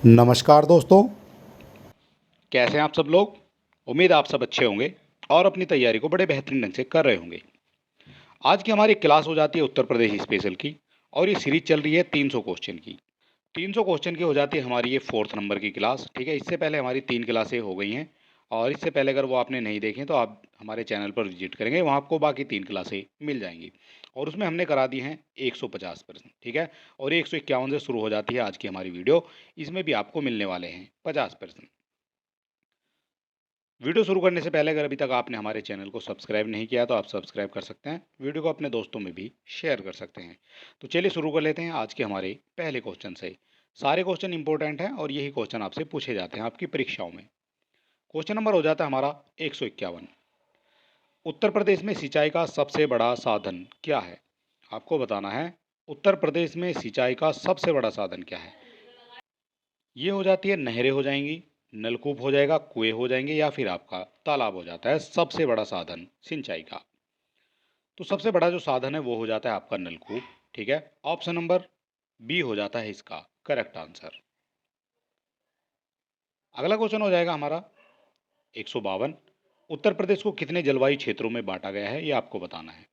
नमस्कार दोस्तों। कैसे हैं आप सब लोग। उम्मीद आप सब अच्छे होंगे और अपनी तैयारी को बड़े बेहतरीन ढंग से कर रहे होंगे। आज की हमारी क्लास हो जाती है उत्तर प्रदेश स्पेशल की और ये सीरीज चल रही है 300 क्वेश्चन की। 300 क्वेश्चन की हो जाती है हमारी ये 4th नंबर की क्लास। ठीक है, इससे पहले हमारी 3 क्लासें हो गई हैं और इससे पहले अगर वो आपने नहीं देखें तो आप हमारे चैनल पर विजिट करेंगे, वहाँ आपको बाकी 3 क्लासें मिल जाएंगी। और उसमें हमने करा दी हैं 150 प्रश्न। ठीक है, और 151 से शुरू हो जाती है आज की हमारी वीडियो। इसमें भी आपको मिलने वाले हैं 50 प्रश्न। वीडियो शुरू करने से पहले अगर अभी तक आपने हमारे चैनल को सब्सक्राइब नहीं किया तो आप सब्सक्राइब कर सकते हैं, वीडियो को अपने दोस्तों में भी शेयर कर सकते हैं। तो चलिए शुरू कर लेते हैं आज के हमारे पहले क्वेश्चन से। सारे क्वेश्चन इंपॉर्टेंट हैं और यही क्वेश्चन आपसे पूछे जाते हैं आपकी परीक्षाओं में। क्वेश्चन नंबर हो जाता है हमारा 151। उत्तर प्रदेश में सिंचाई का सबसे बड़ा साधन क्या है? आपको बताना है उत्तर प्रदेश में सिंचाई का सबसे बड़ा साधन क्या है। ये हो जाती है नहरें हो जाएंगी, नलकूप हो जाएगा, कुएं हो जाएंगे या फिर आपका तालाब हो जाता है सबसे बड़ा साधन सिंचाई का। तो सबसे बड़ा जो साधन है वो हो जाता है आपका नलकूप। ठीक है, ऑप्शन नंबर बी हो जाता है इसका करेक्ट आंसर। अगला क्वेश्चन हो जाएगा हमारा 152। उत्तर प्रदेश को कितने जलवायु क्षेत्रों में बांटा गया है ये आपको बताना है।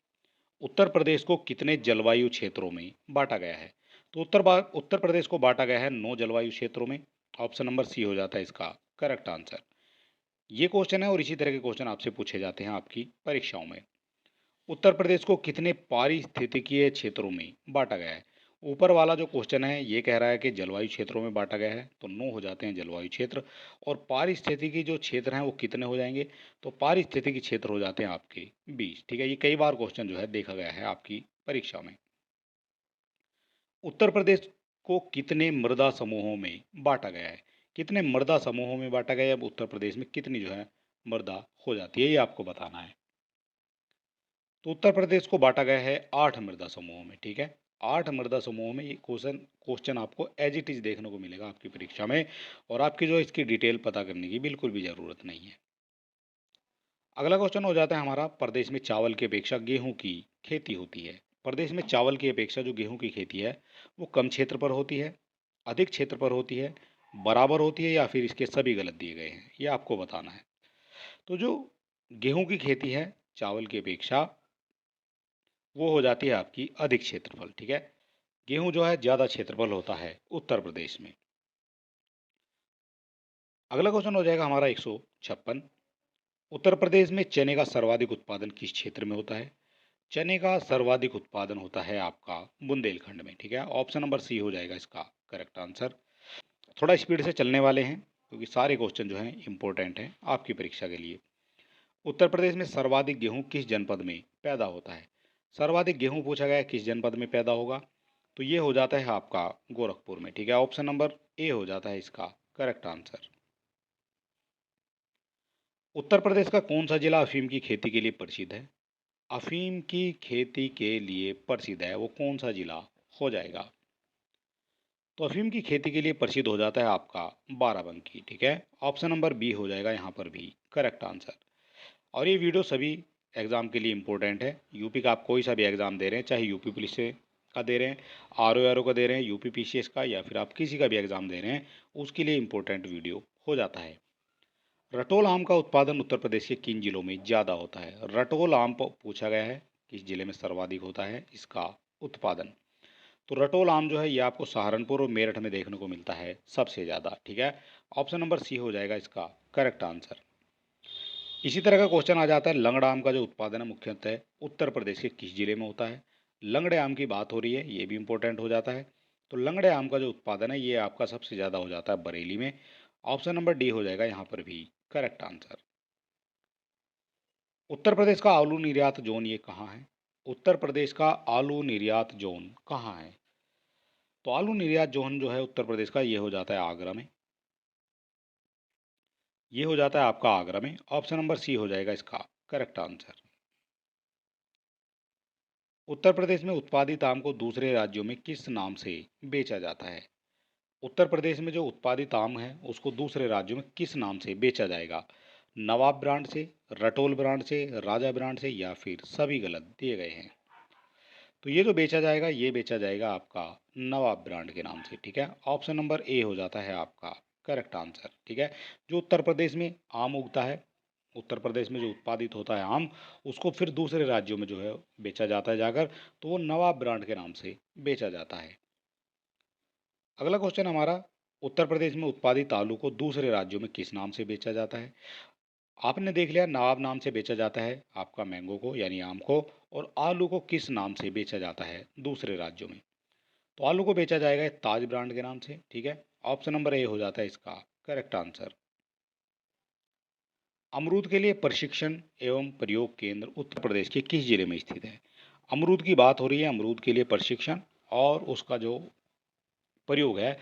उत्तर प्रदेश को कितने जलवायु क्षेत्रों में बांटा गया है? तो उत्तर प्रदेश को बांटा गया है 9 जलवायु क्षेत्रों में। ऑप्शन नंबर सी हो जाता है इसका करेक्ट आंसर। ये क्वेश्चन है और इसी तरह के क्वेश्चन आपसे पूछे जाते हैं आपकी परीक्षाओं में। उत्तर प्रदेश को कितने पारिस्थितिकीय क्षेत्रों में बांटा गया है? ऊपर वाला जो क्वेश्चन है ये कह रहा है कि जलवायु क्षेत्रों में बांटा गया है, तो 9 हो जाते हैं जलवायु क्षेत्र। और पारिस्थितिकी जो क्षेत्र हैं वो कितने हो जाएंगे? तो पारिस्थितिकी क्षेत्र हो जाते हैं आपके 20। ठीक है, ये कई बार क्वेश्चन जो है देखा गया है आपकी परीक्षा में। उत्तर प्रदेश को कितने मृदा समूहों में बांटा गया है? कितने मृदा समूहों में बांटा गया है? अब उत्तर प्रदेश में कितनी जो है मृदा हो जाती है ये आपको बताना है। तो उत्तर प्रदेश को बांटा गया है 8 मृदा समूहों में। ठीक है, 8 मृदा समूहों में ये क्वेश्चन क्वेश्चन आपको एज इट इज देखने को मिलेगा आपकी परीक्षा में। और आपकी जो इसकी डिटेल पता करने की बिल्कुल भी ज़रूरत नहीं है। अगला क्वेश्चन हो जाता है हमारा प्रदेश में चावल की अपेक्षा गेहूं की खेती होती है। प्रदेश में चावल की अपेक्षा जो गेहूं की खेती है वो कम क्षेत्र पर होती है, अधिक क्षेत्र पर होती है, बराबर होती है या फिर इसके सभी गलत दिए गए हैं ये आपको बताना है। तो जो गेहूं की खेती है चावल की अपेक्षा वो हो जाती है आपकी अधिक क्षेत्रफल। ठीक है, गेहूं जो है ज़्यादा क्षेत्रफल होता है उत्तर प्रदेश में। अगला क्वेश्चन हो जाएगा हमारा 156। उत्तर प्रदेश में चने का सर्वाधिक उत्पादन किस क्षेत्र में होता है? चने का सर्वाधिक उत्पादन होता है आपका बुंदेलखंड में। ठीक है, ऑप्शन नंबर सी हो जाएगा इसका करेक्ट आंसर। थोड़ा स्पीड से चलने वाले हैं क्योंकि सारे क्वेश्चन जो हैं इंपॉर्टेंट हैं आपकी परीक्षा के लिए। उत्तर प्रदेश में सर्वाधिक गेहूं किस जनपद में पैदा होता है? सर्वाधिक गेहूं पूछा गया है किस जनपद में पैदा होगा, तो ये हो जाता है आपका गोरखपुर में। ठीक है, ऑप्शन नंबर ए हो जाता है इसका करेक्ट आंसर। उत्तर प्रदेश का कौन सा जिला अफीम की खेती के लिए प्रसिद्ध है? अफीम की खेती के लिए प्रसिद्ध है वो कौन सा जिला हो जाएगा? तो अफीम की खेती के लिए प्रसिद्ध हो जाता है आपका बाराबंकी। ठीक है, ऑप्शन नंबर बी हो जाएगा यहाँ पर भी करेक्ट आंसर। और ये वीडियो सभी एग्ज़ाम के लिए इम्पोर्टेंट है। यूपी का आप कोई सा भी एग्ज़ाम दे रहे हैं, चाहे यूपी पुलिस से का दे रहे हैं, आर ओ का दे रहे हैं, यूपी पीसीएस का, या फिर आप किसी का भी एग्ज़ाम दे रहे हैं, उसके लिए इम्पोर्टेंट वीडियो हो जाता है। रटोल आम का उत्पादन उत्तर प्रदेश के किन जिलों में ज़्यादा होता है? रटोल आम पूछा गया है किस जिले में सर्वाधिक होता है इसका उत्पादन। तो रटोल आम जो है ये आपको सहारनपुर और मेरठ में देखने को मिलता है सबसे ज़्यादा। ठीक है, ऑप्शन नंबर सी हो जाएगा इसका करेक्ट आंसर। इसी तरह का क्वेश्चन आ जाता है लंगड़ा आम का जो उत्पादन है मुख्यतः उत्तर प्रदेश के किस जिले में होता है? लंगड़े आम की बात हो रही है, ये भी इंपॉर्टेंट हो जाता है। तो लंगड़े आम का जो उत्पादन है ये आपका सबसे ज़्यादा हो जाता है बरेली में। ऑप्शन नंबर डी हो जाएगा यहाँ पर भी करेक्ट आंसर। उत्तर प्रदेश का आलू निर्यात जोन ये कहाँ है? उत्तर प्रदेश का आलू निर्यात जोन कहाँ है? तो आलू निर्यात जोन जो है उत्तर प्रदेश का ये हो जाता है आगरा में। ये हो जाता है आपका आगरा में। ऑप्शन नंबर सी हो जाएगा इसका करेक्ट आंसर। उत्तर प्रदेश में उत्पादित आम को दूसरे राज्यों में किस नाम से बेचा जाता है? उत्तर प्रदेश में जो उत्पादित आम है उसको दूसरे राज्यों में किस नाम से बेचा जाएगा? नवाब ब्रांड से, रटोल ब्रांड से, राजा ब्रांड से या फिर सभी गलत दिए गए हैं। तो ये जो बेचा जाएगा ये बेचा जाएगा आपका नवाब ब्रांड के नाम से, ठीक है। ऑप्शन नंबर ए हो जाता है आपका करेक्ट आंसर, ठीक है। जो उत्तर प्रदेश में आम उगता है, उत्तर प्रदेश में जो उत्पादित होता है आम, उसको फिर दूसरे राज्यों में जो है बेचा जाता है जाकर, तो वो नवाब ब्रांड के नाम से बेचा जाता है। अगला क्वेश्चन हमारा, उत्तर प्रदेश में उत्पादित आलू को दूसरे राज्यों में किस नाम से बेचा जाता है। आपने देख लिया नवाब नाम से बेचा जाता है आपका मैंगो को यानी आम को, और आलू को किस नाम से बेचा जाता है दूसरे राज्यों में। तो आलू को बेचा जाएगा ताज ब्रांड के नाम से, ठीक है। ऑप्शन नंबर ए हो जाता है इसका करेक्ट आंसर। अमरूद के लिए प्रशिक्षण एवं प्रयोग केंद्र उत्तर प्रदेश के किस जिले में स्थित है। अमरूद की बात हो रही है, अमरूद के लिए प्रशिक्षण और उसका जो प्रयोग है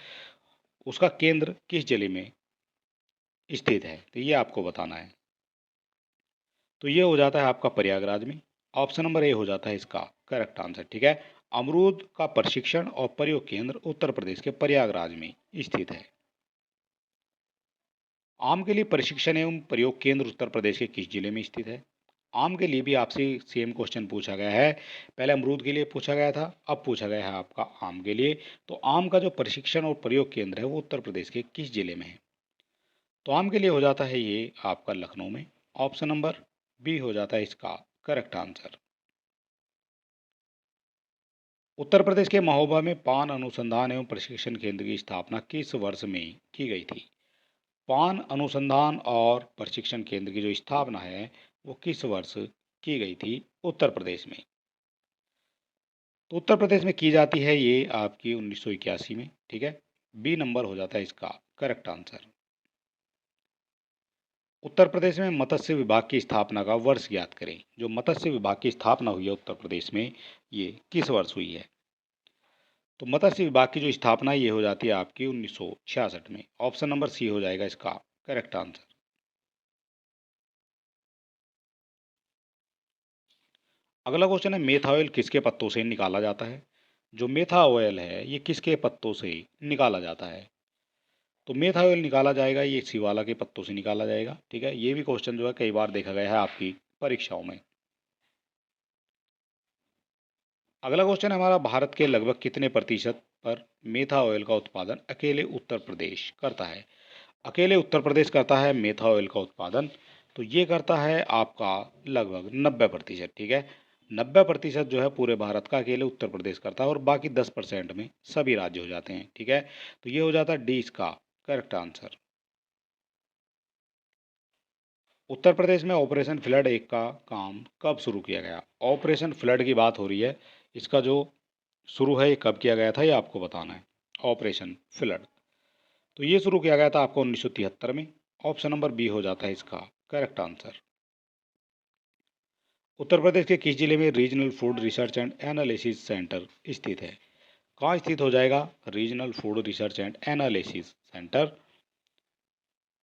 उसका केंद्र किस जिले में स्थित है, तो ये आपको बताना है। तो ये हो जाता है आपका प्रयागराज में। ऑप्शन नंबर ए हो जाता है इसका करेक्ट आंसर, ठीक है। अमरूद का प्रशिक्षण और प्रयोग केंद्र उत्तर प्रदेश के प्रयागराज में स्थित है। आम के लिए प्रशिक्षण एवं प्रयोग केंद्र उत्तर प्रदेश के किस जिले में स्थित है। आम के लिए भी आपसे सेम क्वेश्चन पूछा गया है, पहले अमरूद के लिए पूछा गया था, अब पूछा गया है आपका आम के लिए। तो आम का जो प्रशिक्षण और प्रयोग केंद्र है वो उत्तर प्रदेश के किस जिले में है। तो आम के लिए हो जाता है ये आपका लखनऊ में। ऑप्शन नंबर बी हो जाता है इसका करेक्ट आंसर। उत्तर प्रदेश के महोबा में पान अनुसंधान एवं प्रशिक्षण केंद्र की स्थापना किस वर्ष में की गई थी। पान अनुसंधान और प्रशिक्षण केंद्र की जो स्थापना है वो किस वर्ष की गई थी उत्तर प्रदेश में। तो उत्तर प्रदेश में की जाती है ये आपकी 1981 में, ठीक है। बी नंबर हो जाता है इसका करेक्ट आंसर। उत्तर प्रदेश में मत्स्य विभाग की स्थापना का वर्ष ज्ञात करें। जो मत्स्य विभाग की स्थापना हुई है उत्तर प्रदेश में ये किस वर्ष हुई है। तो मत्स्य विभाग की जो स्थापना ये हो जाती है आपकी 1966 में। ऑप्शन नंबर सी हो जाएगा इसका करेक्ट आंसर। अगला क्वेश्चन है मेथा ऑयल किसके पत्तों से निकाला जाता है। जो मेथा ऑयल है ये किसके पत्तों से निकाला जाता है। तो मेथा ऑयल निकाला जाएगा ये शिवाला के पत्तों से निकाला जाएगा, ठीक है। ये भी क्वेश्चन जो है कई बार देखा गया है आपकी परीक्षाओं में। अगला क्वेश्चन हमारा, भारत के लगभग कितने प्रतिशत पर मेथा ऑयल का उत्पादन अकेले उत्तर प्रदेश करता है। अकेले उत्तर प्रदेश करता है मेथा ऑयल का उत्पादन। तो ये करता है आपका लगभग 90%, ठीक है। 90% जो है पूरे भारत का अकेले उत्तर प्रदेश करता है, और बाकी 10% में सभी राज्य हो जाते हैं, ठीक है। तो ये हो जाता है डी इसका करेक्ट आंसर। उत्तर प्रदेश में ऑपरेशन फ्लड एक का काम कब शुरू किया गया। ऑपरेशन फ्लड की बात हो रही है, इसका जो शुरू है ये कब किया गया था ये आपको बताना है। ऑपरेशन फ्लड तो ये शुरू किया गया था आपको 1973 में। ऑप्शन नंबर बी हो जाता है इसका करेक्ट आंसर। उत्तर प्रदेश के किस जिले में regional food research and analysis centre स्थित है। कहाँ स्थित हो जाएगा regional food research and analysis centre.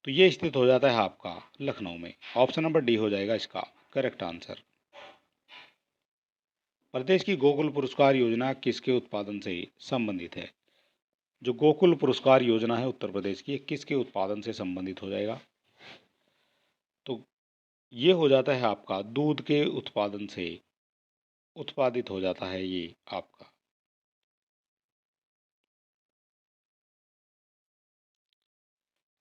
तो ये स्थित हो जाता है आपका लखनऊ में। ऑप्शन नंबर डी हो जाएगा इसका करेक्ट आंसर। प्रदेश की गोकुल पुरस्कार योजना किसके उत्पादन से संबंधित है। जो गोकुल पुरस्कार योजना है उत्तर प्रदेश की किसके उत्पादन से संबंधित हो जाएगा। तो ये हो जाता है आपका दूध के उत्पादन से उत्पादित हो जाता है ये आपका।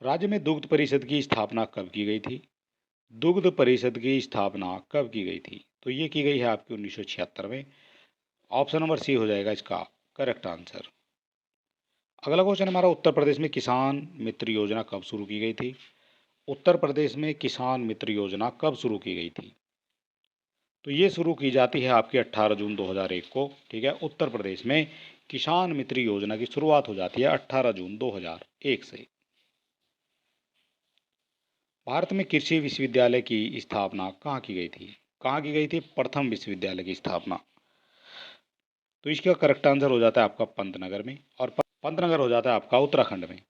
राज्य में दुग्ध परिषद की स्थापना कब की गई थी। दुग्ध परिषद की स्थापना कब की गई थी। तो ये की गई है आपकी 1976 में। ऑप्शन नंबर सी हो जाएगा इसका करेक्ट आंसर। अगला क्वेश्चन हमारा, उत्तर प्रदेश में किसान मित्र योजना कब शुरू की गई थी। उत्तर प्रदेश में किसान मित्र योजना कब शुरू की गई थी। तो ये शुरू की जाती है आपकी 18 जून 2001 को, ठीक है। उत्तर प्रदेश में किसान मित्र योजना की शुरुआत हो जाती है 18 जून 2001 से। भारत में कृषि विश्वविद्यालय की स्थापना कहाँ की गई थी। कहाँ की गई थी प्रथम विश्वविद्यालय की स्थापना। तो इसका करेक्ट आंसर हो जाता है आपका पंतनगर में, और पंतनगर हो जाता है आपका उत्तराखंड में।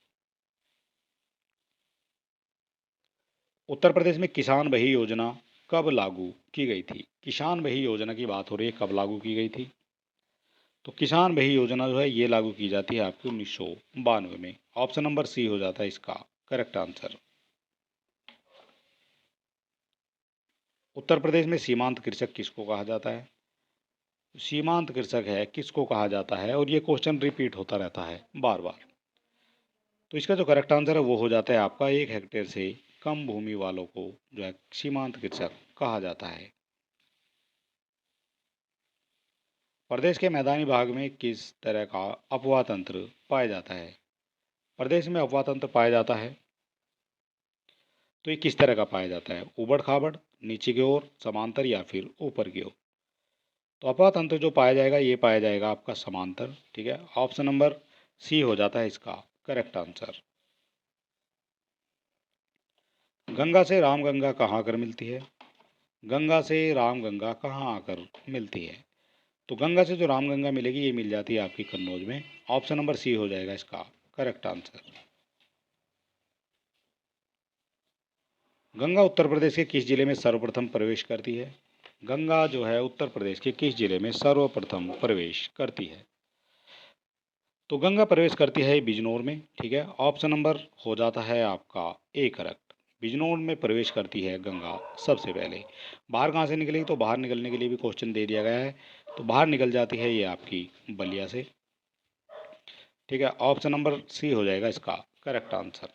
उत्तर प्रदेश में किसान बही योजना कब लागू की गई थी। किसान बही योजना की बात हो रही है कब लागू की गई थी। तो किसान बही योजना जो है ये लागू की जाती है आपकी 1992 में। ऑप्शन नंबर सी हो जाता है इसका करेक्ट आंसर। उत्तर प्रदेश में सीमांत कृषक किसको कहा जाता है। सीमांत कृषक है किसको कहा जाता है, और ये क्वेश्चन रिपीट होता रहता है बार बार। तो इसका जो करेक्ट आंसर है वो हो जाता है आपका 1 हेक्टेयर से कम भूमि वालों को जो है सीमांत कृषक कहा जाता है। प्रदेश के मैदानी भाग में किस तरह का अपवाह तंत्र पाया जाता है? प्रदेश में अपवाह तंत्र पाया जाता है तो ये किस तरह का पाया जाता है? ऊबड़ खाबड़, नीचे की ओर, समांतर या फिर ऊपर की ओर? तो अपवाह तंत्र जो पाया जाएगा ये पाया जाएगा आपका समांतर। ठीक है, ऑप्शन नंबर सी हो जाता है इसका करेक्ट आंसर। गंगा से रामगंगा कहाँ आकर मिलती है? गंगा से रामगंगा कहाँ आकर मिलती है? तो गंगा से जो रामगंगा मिलेगी ये मिल जाती है आपकी कन्नौज में। ऑप्शन नंबर सी हो जाएगा इसका करेक्ट आंसर। गंगा उत्तर प्रदेश के किस जिले में सर्वप्रथम प्रवेश करती है? गंगा जो है उत्तर प्रदेश के किस जिले में सर्वप्रथम प्रवेश करती है? तो गंगा प्रवेश करती है बिजनौर में। ठीक है, ऑप्शन नंबर हो जाता है आपका ए करेक्ट। बिजनौर में प्रवेश करती है गंगा सबसे पहले। बाहर कहाँ से निकलेगी? तो बाहर निकलने के लिए भी क्वेश्चन दे दिया गया है, तो बाहर निकल जाती है ये आपकी बलिया से। ठीक है, ऑप्शन नंबर सी हो जाएगा इसका करेक्ट आंसर।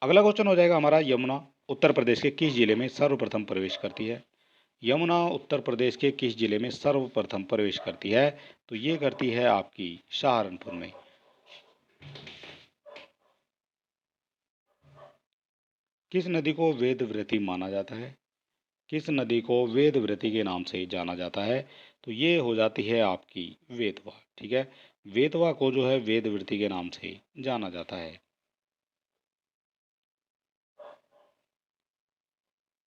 अगला क्वेश्चन हो जाएगा हमारा, यमुना उत्तर प्रदेश के किस जिले में सर्वप्रथम प्रवेश करती है? यमुना उत्तर प्रदेश के किस जिले में सर्वप्रथम प्रवेश करती है? तो ये करती है आपकी सहारनपुर में। किस नदी को वेदव्रती माना जाता है? किस नदी को वेदव्रती के नाम से जाना जाता है? तो ये हो जाती है आपकी वेतवा। ठीक है, वेतवा को जो है वेदव्रती के नाम से जाना जाता है।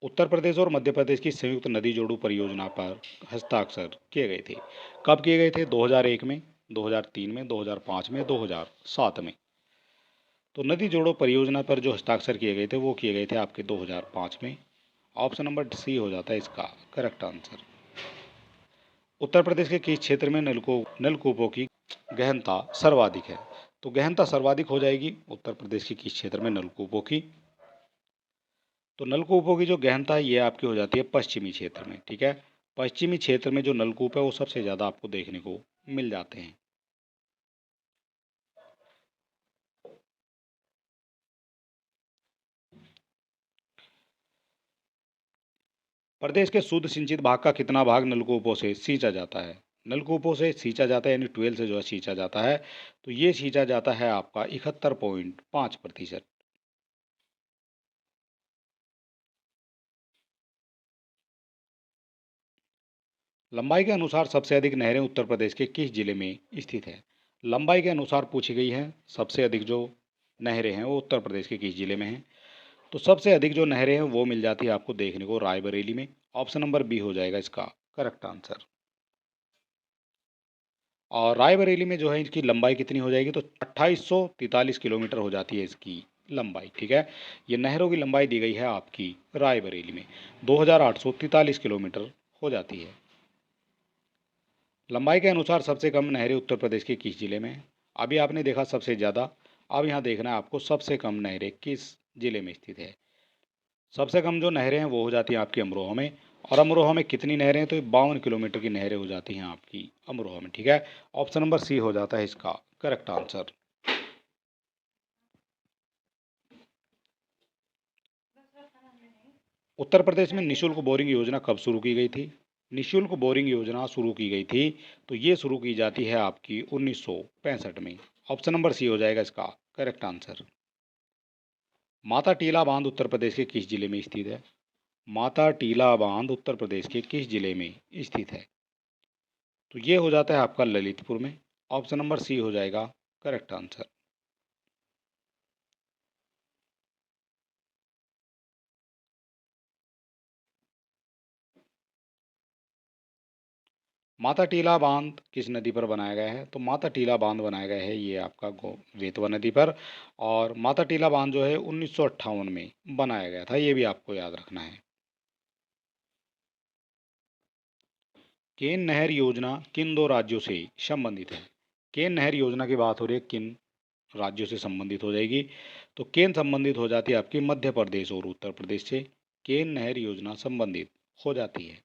उत्तर प्रदेश और मध्य प्रदेश की संयुक्त नदी जोड़ू परियोजना पर हस्ताक्षर किए गए थे। कब किए गए थे? 2001 में, 2003 में, 2005 में, 2007 में। तो नदी जोड़ो परियोजना पर जो हस्ताक्षर किए गए थे वो किए गए थे आपके 2005 में। ऑप्शन नंबर सी हो जाता है इसका करेक्ट आंसर। उत्तर प्रदेश के किस क्षेत्र में नलकूपों की गहनता सर्वाधिक है? तो गहनता सर्वाधिक हो जाएगी उत्तर प्रदेश के किस क्षेत्र में नलकूपों की? तो नलकूपों की जो गहनता है ये आपकी हो जाती है पश्चिमी क्षेत्र में। ठीक है, पश्चिमी क्षेत्र में जो नलकूप है वो सबसे ज़्यादा आपको देखने को मिल जाते हैं। प्रदेश के शुद्ध सिंचित भाग का कितना भाग नलकूपों से सींचा जाता है? नलकूपों से सींचा जाता है यानी ट्वेल्व से जो है सींचा जाता है, तो ये सींचा जाता है आपका 71.5%। लंबाई के अनुसार सबसे अधिक नहरें उत्तर प्रदेश के किस जिले में स्थित है? लंबाई के अनुसार पूछी गई है, सबसे अधिक जो नहरें हैं वो उत्तर प्रदेश के किस जिले में हैं? तो सबसे अधिक जो नहरें हैं वो मिल जाती है आपको देखने को रायबरेली में। ऑप्शन नंबर बी हो जाएगा इसका करेक्ट आंसर। और रायबरेली में जो है इसकी लंबाई कितनी हो जाएगी? तो 2843 किलोमीटर हो जाती है इसकी लंबाई। ठीक है, ये नहरों की लंबाई दी गई है आपकी रायबरेली में 2843 किलोमीटर हो जाती है। लंबाई के अनुसार सबसे कम नहरें उत्तर प्रदेश के किस जिले में हैं? अभी आपने देखा सबसे ज़्यादा, अब यहाँ देखना है आपको सबसे कम नहरें किस जिले में स्थित है। सबसे कम जो नहरें हैं वो हो जाती हैं आपकी अमरोहा में। और अमरोहा में कितनी नहरें हैं? तो 52 किलोमीटर की नहरें हो जाती हैं आपकी अमरोहा में। ठीक है, ऑप्शन नंबर सी हो जाता है इसका करेक्ट आंसर। उत्तर प्रदेश में निःशुल्क बोरिंग योजना कब शुरू की गई थी? निःशुल्क बोरिंग योजना शुरू की गई थी तो ये शुरू की जाती है आपकी 1965 में। ऑप्शन नंबर सी हो जाएगा इसका करेक्ट आंसर। माता टीला बांध उत्तर प्रदेश के किस जिले में स्थित है? माता टीला बांध उत्तर प्रदेश के किस जिले में स्थित है? तो ये हो जाता है आपका ललितपुर में। ऑप्शन नंबर सी हो जाएगा करेक्ट आंसर। माता टीला बांध किस नदी पर बनाया गया है? तो माता टीला बांध बनाया गया है ये आपका बेतवा नदी पर। और माता टीला बांध जो है 1958 में बनाया गया था, ये भी आपको याद रखना है। केन नहर योजना किन दो राज्यों से संबंधित है? केन नहर योजना की बात हो रही है, किन राज्यों से संबंधित हो जाएगी? तो केन संबंधित हो जाती है आपकी मध्य प्रदेश और उत्तर प्रदेश से। केन नहर योजना संबंधित हो जाती है।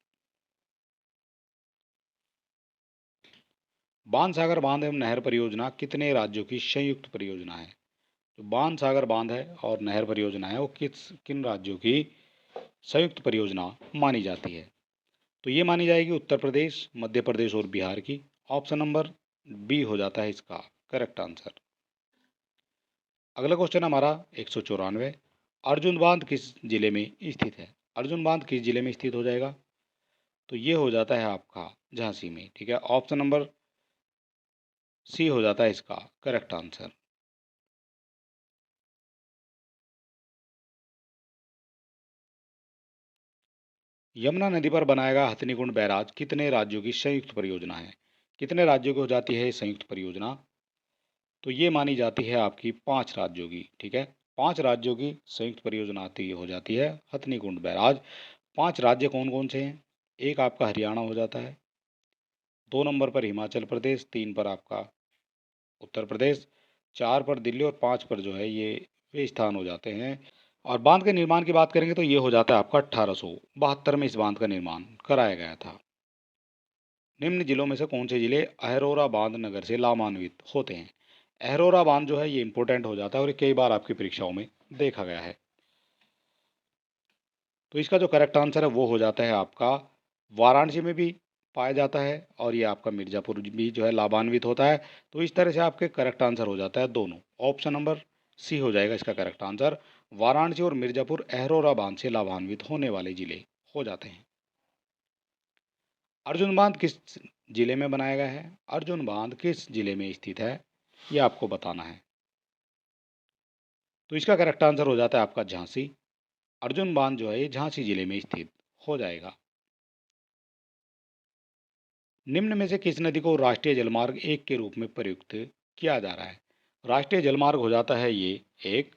बाण सागर बांध एवं नहर परियोजना कितने राज्यों की संयुक्त परियोजना है? जो बाण सागर बांध है और नहर परियोजना है वो किन राज्यों की संयुक्त परियोजना मानी जाती है? तो ये मानी जाएगी उत्तर प्रदेश, मध्य प्रदेश और बिहार की। ऑप्शन नंबर बी हो जाता है इसका करेक्ट आंसर। अगला क्वेश्चन हमारा 194, अर्जुन बांध किस जिले में स्थित है? अर्जुन बांध किस जिले में स्थित हो जाएगा? तो ये हो जाता है आपका झांसी में। ठीक है, ऑप्शन नंबर सी हो जाता है इसका करेक्ट आंसर। यमुना नदी पर बनाएगा हथनीकुंड बैराज कितने राज्यों की संयुक्त परियोजना है? कितने राज्यों की हो जाती है संयुक्त परियोजना? तो ये मानी जाती है आपकी 5 राज्यों की। ठीक है, 5 राज्यों की संयुक्त परियोजना आती हो जाती है हथनीकुंड बैराज। 5 राज्य कौन कौन से हैं? एक आपका हरियाणा हो जाता है, 2 नंबर पर हिमाचल प्रदेश, 3 पर आपका उत्तर प्रदेश, 4 पर दिल्ली और 5 पर जो है ये वे स्थान हो जाते हैं। और बांध के निर्माण की बात करेंगे तो ये हो जाता है आपका 1872 में इस बांध का निर्माण कराया गया था। निम्न जिलों में से कौन से जिले अहरोरा बांध नगर से लाभान्वित होते हैं? अहरोरा बांध जो है ये इंपॉर्टेंट हो जाता है और ये कई बार आपकी परीक्षाओं में देखा गया है। तो इसका जो करेक्ट आंसर है वो हो जाता है आपका वाराणसी में भी पाया जाता है और ये आपका मिर्जापुर भी जो है लाभान्वित होता है। तो इस तरह से आपके करेक्ट आंसर हो जाता है दोनों। ऑप्शन नंबर सी हो जाएगा इसका करेक्ट आंसर। वाराणसी और मिर्जापुर अहरोरा बांध से लाभान्वित होने वाले जिले हो जाते हैं। अर्जुन बांध किस जिले में बनाया गया है? अर्जुन बांध किस जिले में स्थित है ये आपको बताना है। तो इसका करेक्ट आंसर हो जाता है आपका झांसी। अर्जुन बांध जो है ये झांसी जिले में स्थित हो जाएगा। निम्न में से किस नदी को राष्ट्रीय जलमार्ग 1 के रूप में प्रयुक्त किया जा रहा है? राष्ट्रीय जलमार्ग हो जाता है ये एक,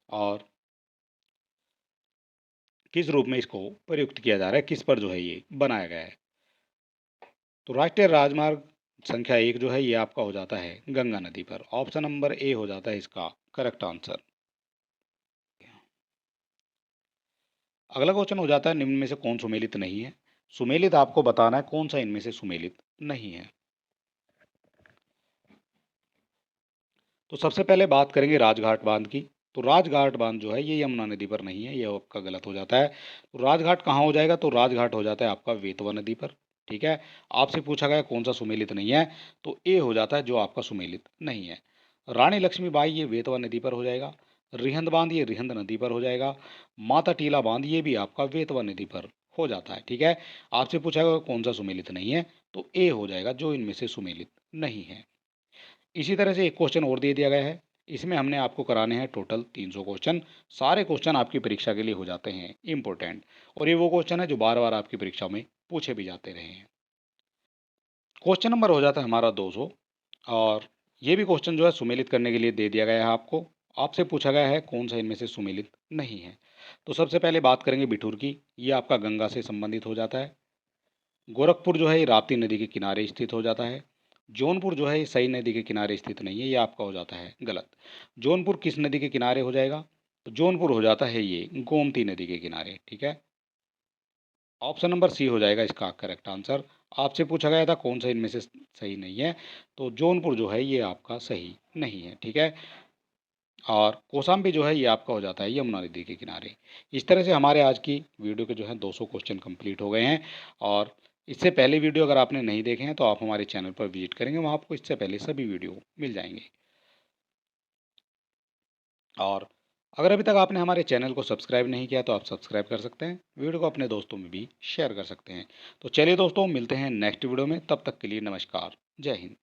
और किस रूप में इसको प्रयुक्त किया जा रहा है, किस पर जो है ये बनाया गया है? तो राष्ट्रीय राजमार्ग संख्या 1 जो है ये आपका हो जाता है गंगा नदी पर। ऑप्शन नंबर ए हो जाता है इसका करेक्ट आंसर। अगला क्वेश्चन हो जाता है निम्न में से कौन सुमेलित नहीं है? सुमेलित आपको बताना है कौन सा इनमें से सुमेलित नहीं है। तो सबसे पहले बात करेंगे राजघाट बांध की। तो राजघाट बांध जो है ये यमुना नदी पर नहीं है, ये आपका गलत हो जाता है। तो राजघाट कहाँ हो जाएगा? तो राजघाट हो जाता है आपका वेतवा नदी पर। ठीक है, आपसे पूछा गया कौन सा सुमेलित नहीं है, तो ए हो जाता है जो आपका सुमेलित नहीं है। रानी लक्ष्मीबाई ये वेतवा नदी पर हो जाएगा। रिहंद बांध ये रिहंद नदी पर हो जाएगा। माता टीला बांध ये भी आपका वेतवा नदी पर हो जाता है। ठीक है, आपसे पूछा गया कौन सा सुमेलित नहीं है, तो ए हो जाएगा जो इनमें से सुमेलित नहीं है। इसी तरह से एक क्वेश्चन और दे दिया गया है, इसमें हमने आपको कराने हैं टोटल 300 क्वेश्चन। सारे क्वेश्चन आपकी परीक्षा के लिए हो जाते हैं इंपॉर्टेंट, और ये वो क्वेश्चन है जो बार बार आपकी परीक्षा में पूछे भी जाते रहे हैं। क्वेश्चन नंबर हो जाता है हमारा 200, और ये भी क्वेश्चन जो है सुमेलित करने के लिए दे दिया गया है आपको। आपसे पूछा गया है कौन सा इनमें से सुमेलित नहीं है। तो सबसे पहले बात करेंगे बिठूर की, ये आपका गंगा से संबंधित हो जाता है। गोरखपुर जो है ये राप्ती नदी के किनारे स्थित हो जाता है। जौनपुर जो है ये सई नदी के किनारे स्थित नहीं है, ये आपका हो जाता है गलत। जौनपुर किस नदी के किनारे हो जाएगा? तो जौनपुर हो जाता है ये गोमती नदी के किनारे। ठीक है, ऑप्शन नंबर सी हो जाएगा इसका करेक्ट आंसर। आपसे पूछा गया था कौन सा इनमें से सही नहीं है, तो जौनपुर जो है ये आपका सही नहीं है। ठीक है, और कौशाम्बी जो है ये आपका हो जाता है यमुना नदी के किनारे। इस तरह से हमारे आज की वीडियो के जो है 200 क्वेश्चन कंप्लीट हो गए हैं। और इससे पहले वीडियो अगर आपने नहीं देखे हैं तो आप हमारे चैनल पर विजिट करेंगे, वहाँ आपको इससे पहले सभी वीडियो मिल जाएंगे। और अगर अभी तक आपने हमारे चैनल को सब्सक्राइब नहीं किया तो आप सब्सक्राइब कर सकते हैं, वीडियो को अपने दोस्तों में भी शेयर कर सकते हैं। तो चलिए दोस्तों, मिलते हैं नेक्स्ट वीडियो में, तब तक के लिए नमस्कार, जय हिंद।